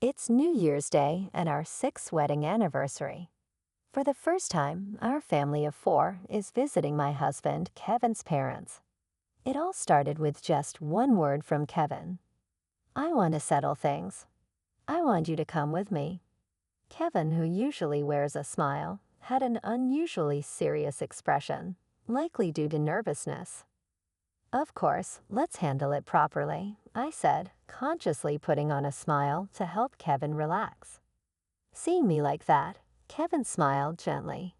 It's New Year's Day and our sixth wedding anniversary. For the first time, our family of four is visiting my husband, Kevin's parents. It all started with just one word from Kevin. I want to settle things. I want you to come with me. Kevin, who usually wears a smile, had an unusually serious expression, likely due to nervousness. Of course, let's handle it properly, I said, consciously putting on a smile to help Kevin relax. Seeing me like that, Kevin smiled gently.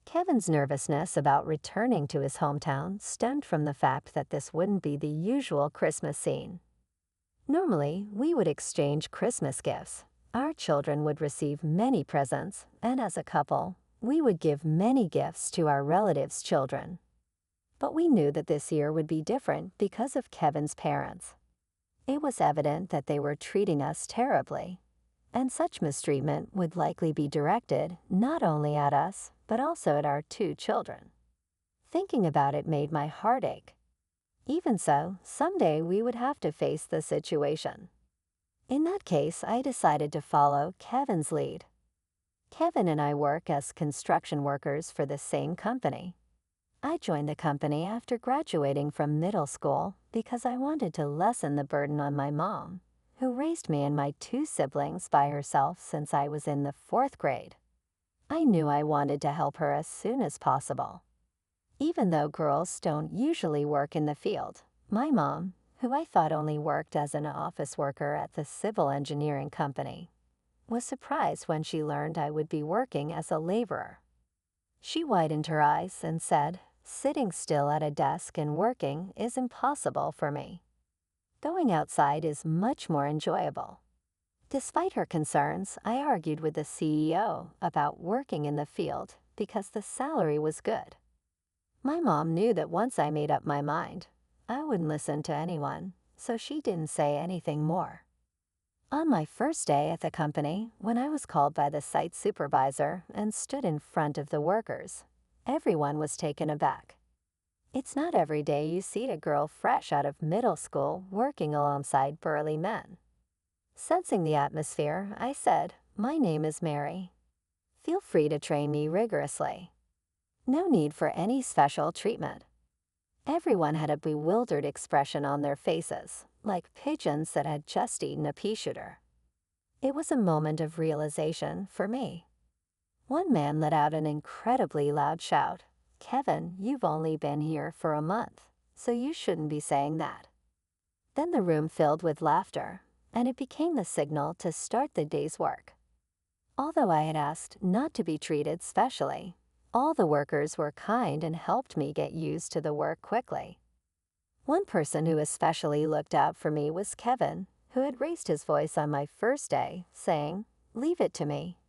Kevin's nervousness about returning to his hometown stemmed from the fact that this wouldn't be the usual Christmas scene. Normally, we would exchange Christmas gifts. Our children would receive many presents, and as a couple, we would give many gifts to our relatives' children. But we knew that this year would be different because of Kevin's parents. It was evident that they were treating us terribly, and such mistreatment would likely be directed not only at us, but also at our two children. Thinking about it made my heart ache. Even so, someday we would have to face the situation. In that case, I decided to follow Kevin's lead. Kevin and I work as construction workers for the same company. I joined the company after graduating from middle school because I wanted to lessen the burden on my mom, who raised me and my two siblings by herself since I was in the fourth grade. I knew I wanted to help her as soon as possible. Even though girls don't usually work in the field, my mom, who I thought only worked as an office worker at the civil engineering company, was surprised when she learned I would be working as a laborer. She widened her eyes and said, "Sitting still at a desk and working is impossible for me. Going outside is much more enjoyable." Despite her concerns, I argued with the CEO about working in the field because the salary was good. My mom knew that once I made up my mind, I wouldn't listen to anyone, so she didn't say anything more. On my first day at the company, when I was called by the site supervisor and stood in front of the workers, everyone was taken aback. It's not every day you see a girl fresh out of middle school working alongside burly men. Sensing the atmosphere, I said, "My name is Mary. Feel free to train me rigorously. No need for any special treatment." Everyone had a bewildered expression on their faces, like pigeons that had just eaten a pea shooter. It was a moment of realization for me. One man let out an incredibly loud shout, "Kevin, you've only been here for a month, so you shouldn't be saying that." Then the room filled with laughter, and it became the signal to start the day's work. Although I had asked not to be treated specially, all the workers were kind and helped me get used to the work quickly. One person who especially looked out for me was Kevin, who had raised his voice on my first day, saying, "Leave it to me."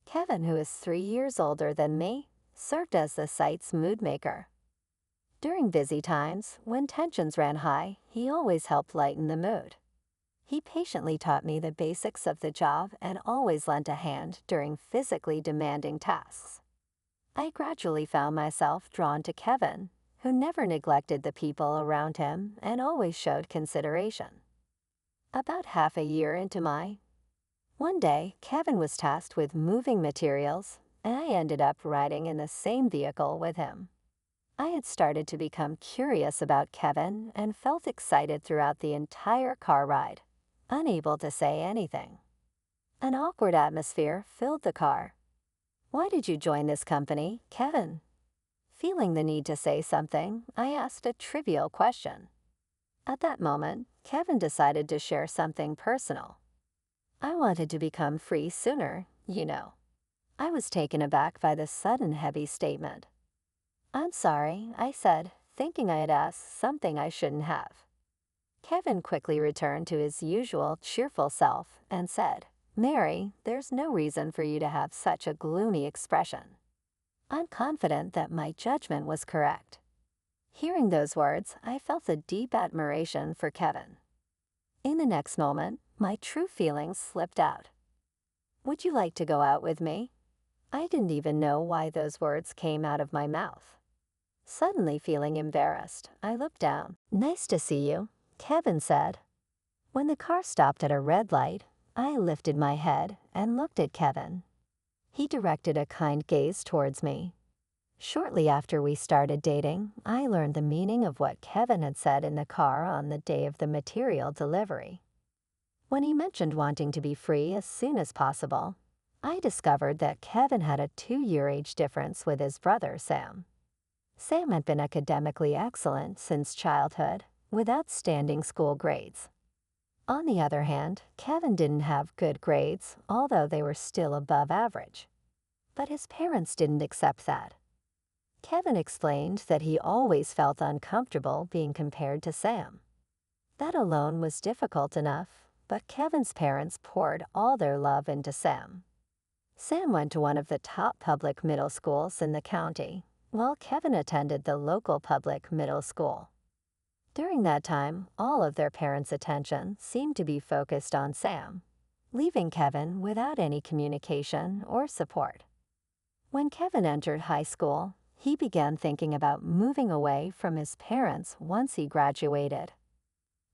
Kevin, who is 3 years older than me, served as the site's mood maker. During busy times, when tensions ran high, he always helped lighten the mood. He patiently taught me the basics of the job and always lent a hand during physically demanding tasks. I gradually found myself drawn to Kevin, who never neglected the people around him and always showed consideration. About half a year into one day, Kevin was tasked with moving materials, and I ended up riding in the same vehicle with him. I had started to become curious about Kevin and felt excited throughout the entire car ride, unable to say anything. An awkward atmosphere filled the car. "Why did you join this company, Kevin?" Feeling the need to say something, I asked a trivial question. At that moment, Kevin decided to share something personal. "I wanted to become free sooner, you know." I was taken aback by the sudden heavy statement. "I'm sorry," I said, thinking I had asked something I shouldn't have. Kevin quickly returned to his usual cheerful self and said, "Mary, there's no reason for you to have such a gloomy expression." I'm confident that my judgment was correct. Hearing those words, I felt a deep admiration for Kevin. In the next moment, my true feelings slipped out. "Would you like to go out with me?" I didn't even know why those words came out of my mouth. Suddenly feeling embarrassed, I looked down. "Nice to see you," Kevin said. When the car stopped at a red light, I lifted my head and looked at Kevin. He directed a kind gaze towards me. Shortly after we started dating, I learned the meaning of what Kevin had said in the car on the day of the material delivery. When he mentioned wanting to be free as soon as possible, I discovered that Kevin had a 2-year age difference with his brother, Sam. Sam had been academically excellent since childhood, with outstanding school grades. On the other hand, Kevin didn't have good grades, although they were still above average. But his parents didn't accept that. Kevin explained that he always felt uncomfortable being compared to Sam. That alone was difficult enough, but Kevin's parents poured all their love into Sam. Sam went to one of the top public middle schools in the county, while Kevin attended the local public middle school. During that time, all of their parents' attention seemed to be focused on Sam, leaving Kevin without any communication or support. When Kevin entered high school, he began thinking about moving away from his parents once he graduated.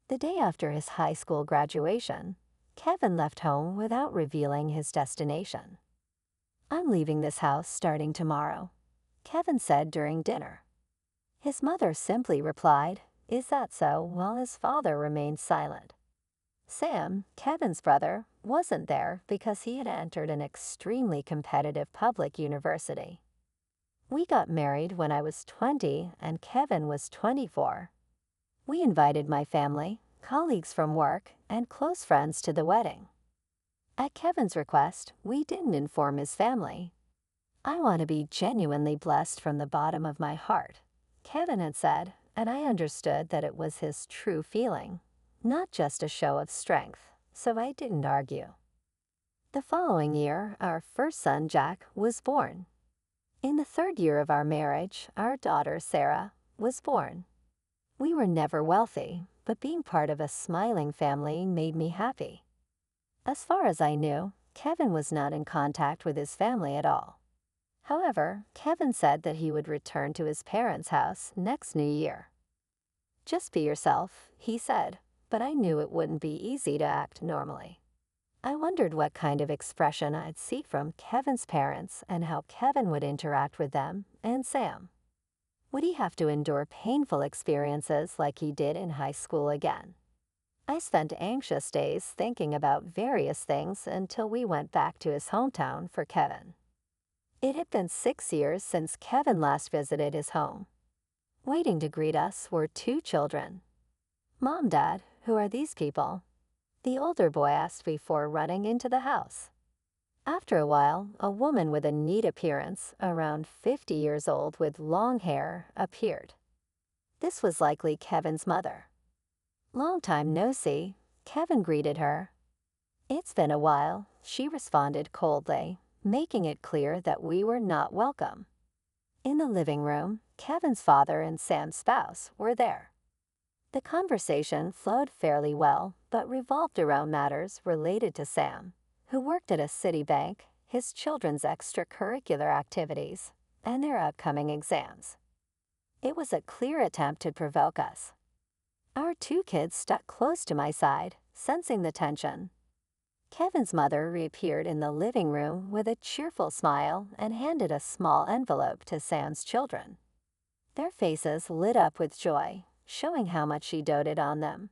The day after his high school graduation, Kevin left home without revealing his destination. "I'm leaving this house starting tomorrow," Kevin said during dinner. His mother simply replied, "Is that so?" while his father remained silent. Sam, Kevin's brother, wasn't there because he had entered an extremely competitive public university. We got married when I was 20 and Kevin was 24. We invited my family, colleagues from work, and close friends to the wedding. At Kevin's request, we didn't inform his family. "I want to be genuinely blessed from the bottom of my heart," Kevin had said, and I understood that it was his true feeling, not just a show of strength, so I didn't argue. The following year, our first son, Jack, was born. In the 3rd year of our marriage, our daughter, Sarah, was born. We were never wealthy, but being part of a smiling family made me happy. As far as I knew, Kevin was not in contact with his family at all. However, Kevin said that he would return to his parents' house next New Year. "Just be yourself," he said, but I knew it wouldn't be easy to act normally. I wondered what kind of expression I'd see from Kevin's parents and how Kevin would interact with them and Sam. Would he have to endure painful experiences like he did in high school again? I spent anxious days thinking about various things until we went back to his hometown for Kevin. It had been 6 years since Kevin last visited his home. Waiting to greet us were 2 children. "Mom, Dad, who are these people?" the older boy asked before running into the house. After a while, a woman with a neat appearance, around 50 years old with long hair, appeared. This was likely Kevin's mother. "Long time no see," Kevin greeted her. "It's been a while," she responded coldly, making it clear that we were not welcome. In the living room, Kevin's father and Sam's spouse were there. The conversation flowed fairly well, but revolved around matters related to Sam, who worked at a city bank, his children's extracurricular activities, and their upcoming exams. It was a clear attempt to provoke us. Our 2 kids stuck close to my side, sensing the tension. Kevin's mother reappeared in the living room with a cheerful smile and handed a small envelope to Sam's children. Their faces lit up with joy, showing how much she doted on them.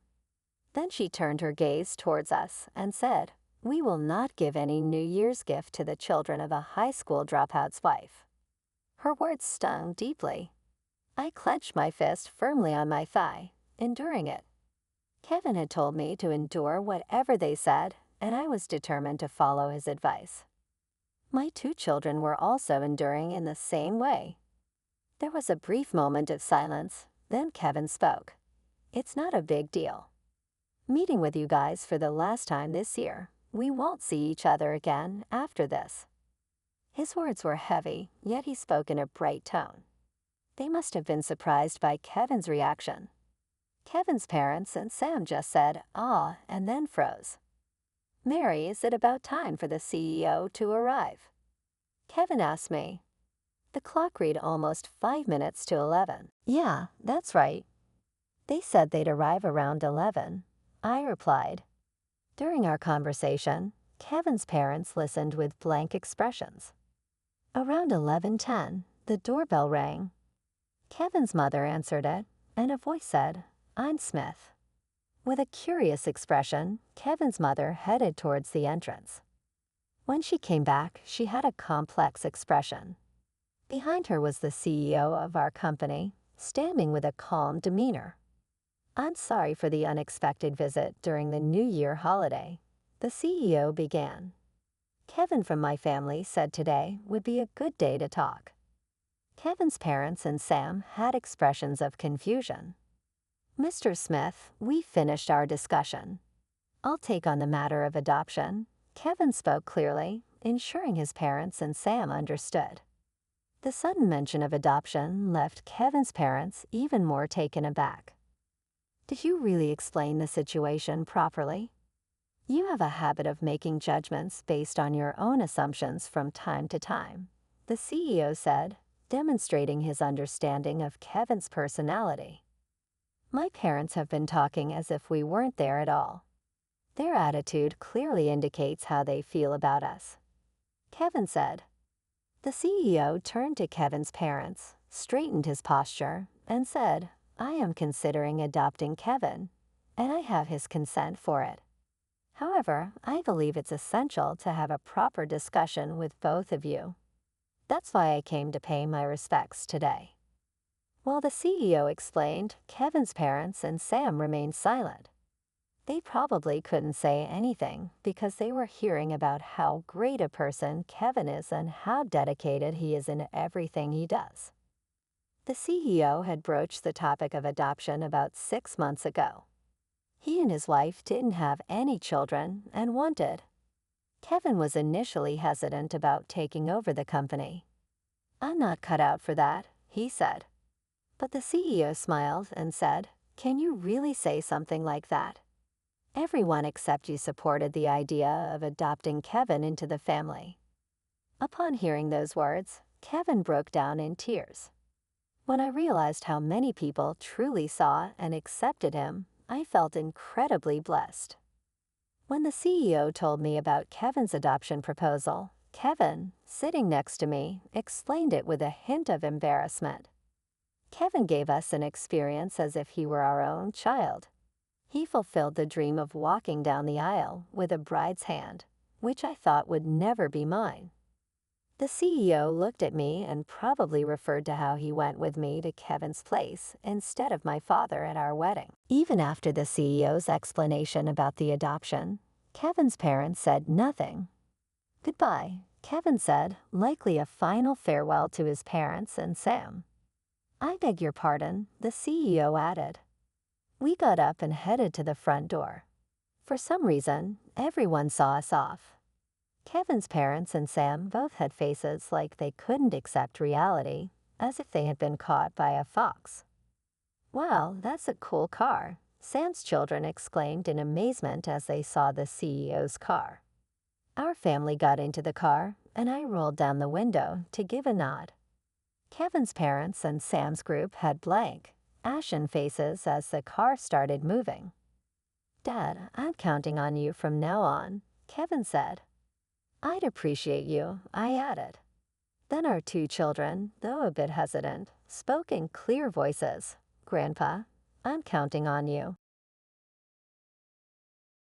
Then she turned her gaze towards us and said, "We will not give any New Year's gift to the children of a high school dropout's wife." Her words stung deeply. I clenched my fist firmly on my thigh, enduring it. Kevin had told me to endure whatever they said, and I was determined to follow his advice. My 2 children were also enduring in the same way. There was a brief moment of silence, then Kevin spoke. "It's not a big deal. Meeting with you guys for the last time this year. We won't see each other again after this." His words were heavy, yet he spoke in a bright tone. They must have been surprised by Kevin's reaction. Kevin's parents and Sam just said, "Ah," and then froze. "Mary, is it about time for the CEO to arrive?" Kevin asked me. The clock read almost 5 minutes to 11. "Yeah, that's right. They said they'd arrive around 11. I replied. During our conversation, Kevin's parents listened with blank expressions. Around 11:10, the doorbell rang. Kevin's mother answered it, and a voice said, "I'm Smith." With a curious expression, Kevin's mother headed towards the entrance. When she came back, she had a complex expression. Behind her was the CEO of our company, standing with a calm demeanor. "I'm sorry for the unexpected visit during the New Year holiday," the CEO began. "Kevin from my family said today would be a good day to talk." Kevin's parents and Sam had expressions of confusion. "Mr. Smith, we finished our discussion. I'll take on the matter of adoption." Kevin spoke clearly, ensuring his parents and Sam understood. The sudden mention of adoption left Kevin's parents even more taken aback. "Did you really explain the situation properly? You have a habit of making judgments based on your own assumptions from time to time," the CEO said, demonstrating his understanding of Kevin's personality. "My parents have been talking as if we weren't there at all. Their attitude clearly indicates how they feel about us," Kevin said. The CEO turned to Kevin's parents, straightened his posture, and said, "I am considering adopting Kevin, and I have his consent for it. However, I believe it's essential to have a proper discussion with both of you. That's why I came to pay my respects today." While the CEO explained, Kevin's parents and Sam remained silent. They probably couldn't say anything because they were hearing about how great a person Kevin is and how dedicated he is in everything he does. The CEO had broached the topic of adoption about 6 months ago. He and his wife didn't have any children and wanted. Kevin was initially hesitant about taking over the company. "I'm not cut out for that," he said. But the CEO smiled and said, "Can you really say something like that? Everyone except you supported the idea of adopting Kevin into the family." Upon hearing those words, Kevin broke down in tears. When I realized how many people truly saw and accepted him, I felt incredibly blessed. When the CEO told me about Kevin's adoption proposal, Kevin, sitting next to me, explained it with a hint of embarrassment. Kevin gave us an experience as if he were our own child. He fulfilled the dream of walking down the aisle with a bride's hand, which I thought would never be mine. The CEO looked at me and probably referred to how he went with me to Kevin's place instead of my father at our wedding. Even after the CEO's explanation about the adoption, Kevin's parents said nothing. "Goodbye," Kevin said, likely a final farewell to his parents and Sam. "I beg your pardon," the CEO added. We got up and headed to the front door. For some reason, everyone saw us off. Kevin's parents and Sam both had faces like they couldn't accept reality, as if they had been caught by a fox. "Wow, that's a cool car," Sam's children exclaimed in amazement as they saw the CEO's car. Our family got into the car, and I rolled down the window to give a nod. Kevin's parents and Sam's group had blank, ashen faces as the car started moving. "Dad, I'm counting on you from now on," Kevin said. "I'd appreciate you," I added. Then our two children, though a bit hesitant, spoke in clear voices. "Grandpa, I'm counting on you."